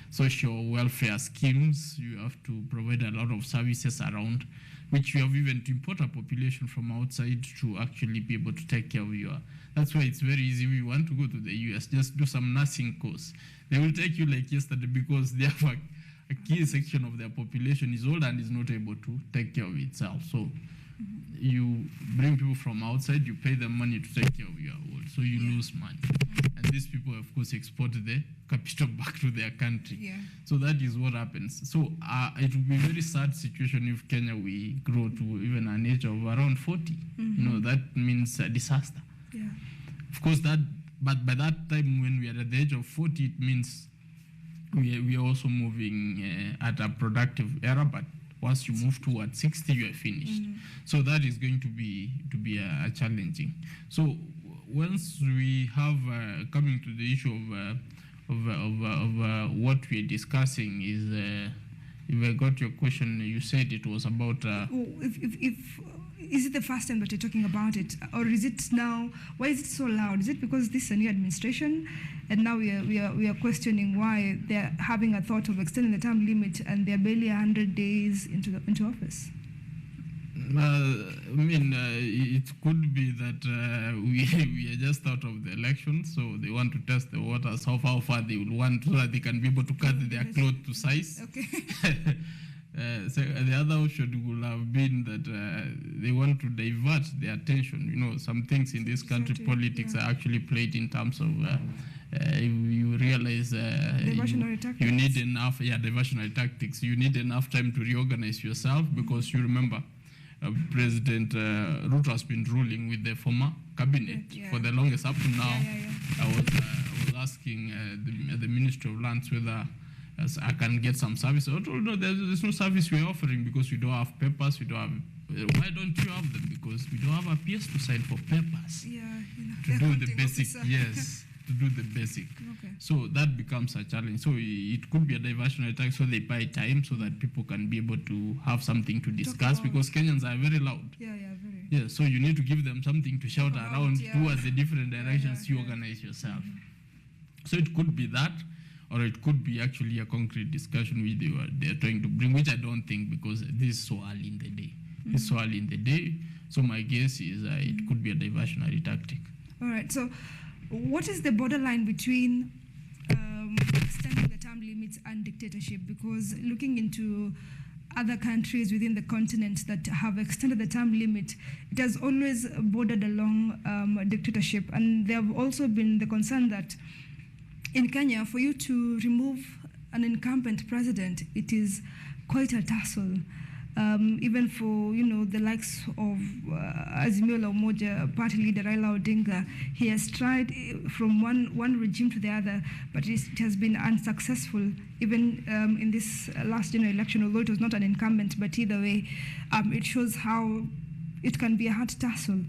[SPEAKER 1] social welfare schemes, you have to provide a lot of services around, which you have even to import a population from outside to actually be able to take care of you. That's why it's very easy. If you want to go to the US, just do some nursing course. They will take you like yesterday, because they have a key section of their population is old and is not able to take care of itself. So you bring people from outside, you pay them money to take care of your old, so you lose money. And these people, of course, export the capital back to their country.
[SPEAKER 2] Yeah.
[SPEAKER 1] So that is what happens. So it will be a very sad situation if Kenya, we grow to even an age of around 40. That means a disaster.
[SPEAKER 2] Yeah.
[SPEAKER 1] Of course, but by that time, when we are at the age of 40, it means we are also moving at a productive era, but once you move towards 60, you are finished. So that is going to be challenging. So once we have coming to the issue of what we are discussing is, if I got your question, you said it was about.
[SPEAKER 2] Is it the first time that you're talking about it, or is it now? Why is it so loud? Is it because this is a new administration, and now we are questioning why they're having a thought of extending the term limit, and they're barely 100 days into office?
[SPEAKER 1] It could be that we are just out of the election, so they want to test the waters, how far they will want, so that they can be able to cut their clothes to size.
[SPEAKER 2] Okay.
[SPEAKER 1] So the other option would have been that they want to divert their attention. Some things in this country, politics are actually played in terms of you realize you need enough, diversionary tactics. You need enough time to reorganize yourself, because you remember President Ruto has been ruling with the former cabinet for the longest up to now. I was asking the Ministry of Lands whether I can get some service. I told no, there's no service we're offering, because we don't have papers. We don't have. Why don't you have them? Because we don't have a PS to sign for papers. To do the basic. Yes, to do the basic.
[SPEAKER 2] Okay.
[SPEAKER 1] So that becomes a challenge. So it could be a diversionary tax, so they buy time so that people can be able to have something to discuss, because Kenyans are very loud.
[SPEAKER 2] Very.
[SPEAKER 1] Yeah, so you need to give them something to shout around towards the different directions you organize yourself. So it could be that, or it could be actually a concrete discussion which they're trying to bring, which I don't think, because this is so early in the day. It's so early in the day. So my guess is it could be a diversionary tactic.
[SPEAKER 2] All right. So what is the borderline between extending the term limits and dictatorship? Because looking into other countries within the continent that have extended the term limit, it has always bordered along dictatorship. And there have also been the concern that in Kenya, for you to remove an incumbent president, it is quite a tussle. Even for the likes of Azimio la Umoja party leader Raila Odinga, he has tried from one regime to the other, but it has been unsuccessful. Even in this last general election, although it was not an incumbent, but either way, it shows how it can be a hard tussle.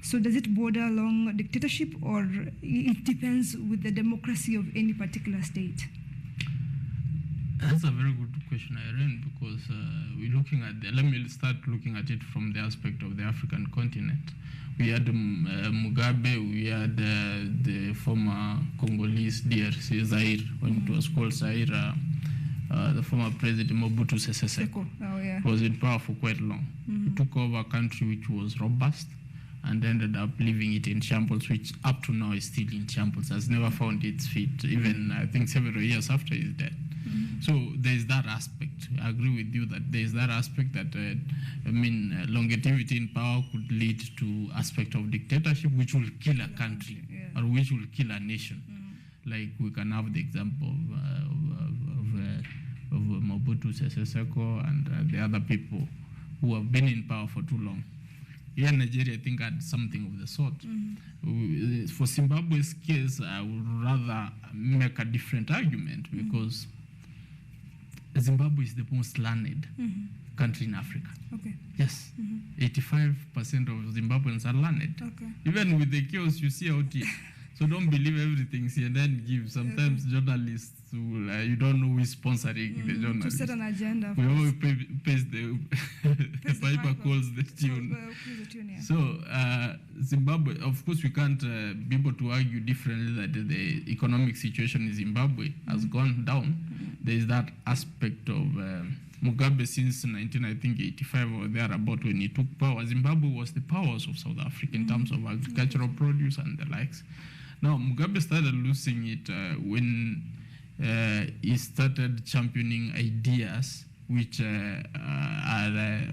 [SPEAKER 2] So does it border along dictatorship, or it depends with the democracy of any particular state?
[SPEAKER 1] That's a very good question, Irene, because we're looking at let me start looking at it from the aspect of the African continent. We had Mugabe, we had the former Congolese DRC, Zaire, when it was called Zaire, the former president Mobutu Sese Seko was in power for quite long. He took over a country which was robust and ended up leaving it in shambles, which up to now is still in shambles, has never found its feet, even I think several years after his death. So there's that aspect. I agree with you that there's that aspect that, longevity in power could lead to aspect of dictatorship, which will kill a country or which will kill a nation. Like we can have the example of Mobutu Sese Seko and the other people who have been in power for too long. Here in Nigeria, I think had something of the sort. For Zimbabwe's case, I would rather make a different argument because Zimbabwe is the most learned country in Africa.
[SPEAKER 2] Okay.
[SPEAKER 1] Yes. 85% of Zimbabweans are learned.
[SPEAKER 2] Okay.
[SPEAKER 1] Even with the chaos you see out here. So don't believe everything CNN gives. Sometimes journalists will, you don't know who is sponsoring the journalists.
[SPEAKER 2] To set an agenda.
[SPEAKER 1] We always pays the piper calls the tune. So Zimbabwe, of course, we can't be able to argue differently that the economic situation in Zimbabwe has gone down. There is that aspect of Mugabe since 1985 or thereabout when he took power. Zimbabwe was the powers of South Africa in terms of agricultural produce and the likes. Now, Mugabe started losing it when he started championing ideas which are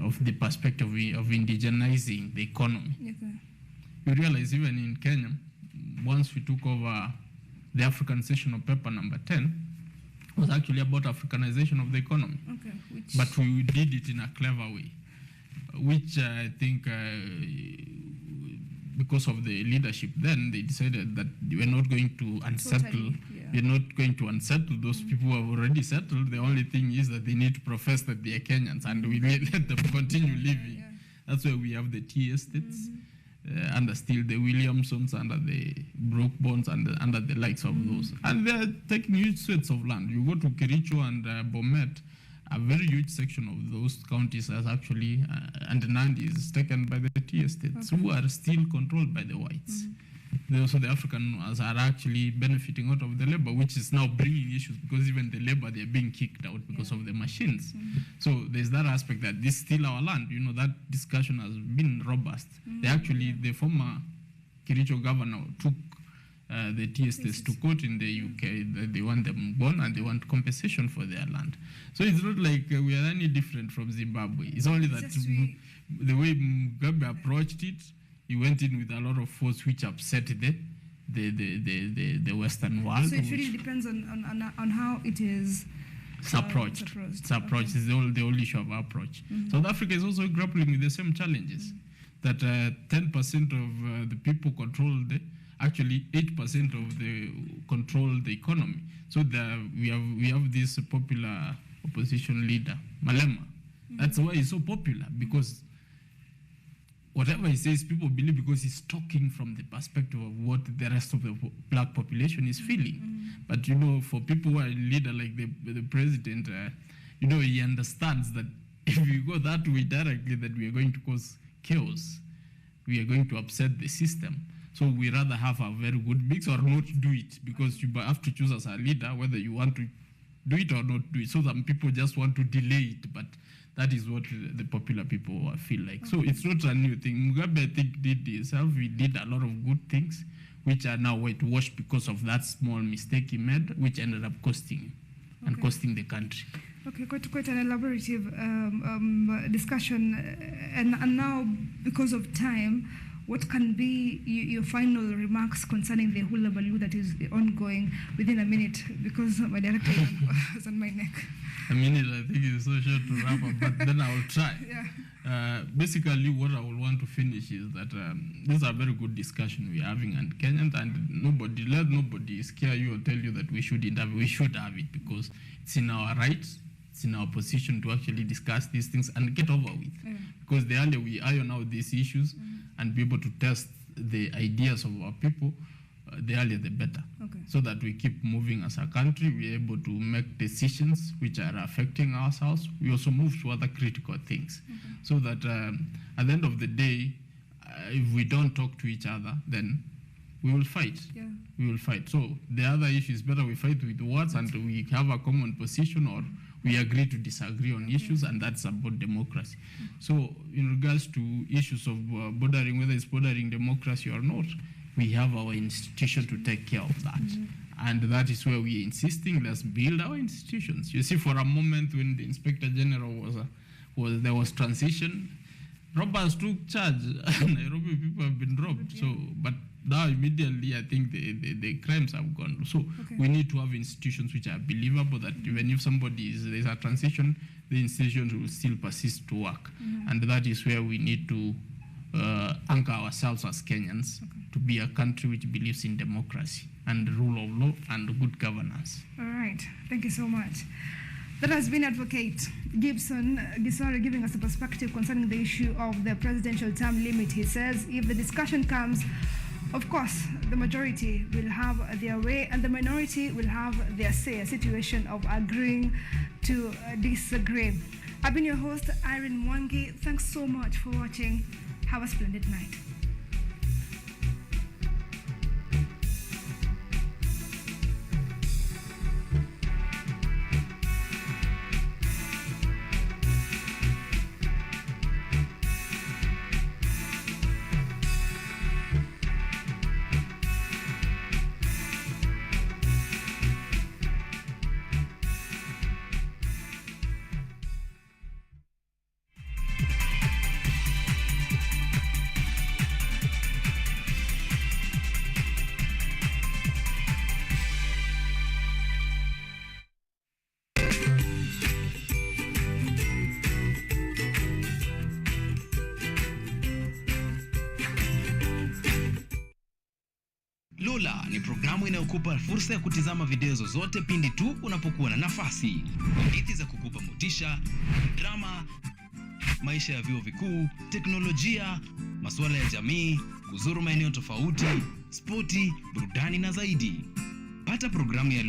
[SPEAKER 1] of the perspective of indigenizing the economy.
[SPEAKER 2] Okay.
[SPEAKER 1] You realize even in Kenya, once we took over the African Sessional Paper number 10, was actually about Africanization of the economy.
[SPEAKER 2] Okay.
[SPEAKER 1] But we did it in a clever way, which I think because of the leadership then, they decided that we're not going to unsettle. We're not going to unsettle those people who have already settled. The only thing is that they need to profess that they are Kenyans, and we let them continue living. That's why we have the tea estates, under still the Williamsons, under the Brookbones, and under the likes of those. And they're taking huge swaths of land. You go to Kericho and Bomet, a very huge section of those counties is actually, and Nandi is taken by the tea estates, who are still controlled by the whites. Also, the Africans are actually benefiting out of the labor, which is now bringing issues because even the labor, they're being kicked out because of the machines. So there's that aspect that this is still our land. You know, that discussion has been robust. They actually, the former Kericho governor took the tea estates to court in the UK. That they want them gone and they want compensation for their land. So it's not like we are any different from Zimbabwe. It's only that the way Mugabe approached it, he went in with a lot of force which upset the Western world.
[SPEAKER 2] So it really depends on how it is
[SPEAKER 1] approached. It's approached. It's the whole issue of approach. South Africa is also grappling with the same challenges. That 10% of the people actually 8% of the control the economy. So we have this popular opposition leader, Malema. That's why he's so popular, because whatever he says, people believe because he's talking from the perspective of what the rest of the black population is feeling. But, you know, for people who are a leader like the president, you know, he understands that if we go that way directly, that we are going to cause chaos. We are going to upset the system. So we rather have a very good mix or not do it, because you have to choose as a leader whether you want to do it or not do it. So some people just want to delay it, but that is what the popular people feel like. So it's not a new thing. Mugabe, I think, did himself. He did a lot of good things, which are now whitewashed because of that small mistake he made, which ended up costing him and costing the country.
[SPEAKER 2] Okay, quite an elaborative discussion. And now, because of time, what can be your final remarks concerning the hula baloo that is ongoing within a minute? Because my director is on my neck.
[SPEAKER 1] A minute, I think, is so short to wrap up, but then I will try. Basically, what I will want to finish is that this is a very good discussion we're having, and Kenyans, and let nobody scare you or tell you that we shouldn't have it. We should have it because it's in our rights, it's in our position to actually discuss these things and get over with. Because the earlier we iron out these issues and be able to test the ideas of our people, the earlier the better.
[SPEAKER 2] Okay.
[SPEAKER 1] So that we keep moving as a country, we're able to make decisions which are affecting ourselves. We also move to other critical things.
[SPEAKER 2] Okay.
[SPEAKER 1] So that at the end of the day, if we don't talk to each other, then we will fight.
[SPEAKER 2] Yeah.
[SPEAKER 1] We will fight. So the other issue is better we fight with words and we have a common position, or we agree to disagree on issues, and that's about democracy. So in regards to issues of bordering, whether it's bordering democracy or not, we have our institution to take care of that. And that is where we are insisting, let's build our institutions. You see, for a moment when the Inspector General there was transition, robbers took charge. Nairobi people have been robbed. So, but now immediately I think the crimes have gone. So we need to have institutions which are believable, that even if there's a transition, the institutions will still persist to work. And that is where we need to anchor ourselves as Kenyans to be a country which believes in democracy and the rule of law and good governance.
[SPEAKER 2] All right. Thank you so much. That has been Advocate Gibson Gisore giving us a perspective concerning the issue of the presidential term limit. He says if the discussion comes, of course, the majority will have their way and the minority will have their say, a situation of agreeing to disagree. I've been your host, Irene Mwangi. Thanks so much for watching. Have a splendid night.
[SPEAKER 10] Lola ni programu inayokupa fursa ya kutizama video zozote pindi tu unapokuwa na nafasi. Hadithi za kukupa motisha, drama, maisha ya vyuo vikuu, teknolojia, masuala ya jamii, kuzuru maeneo tofauti, spoti, burudani na zaidi. Pata programu ya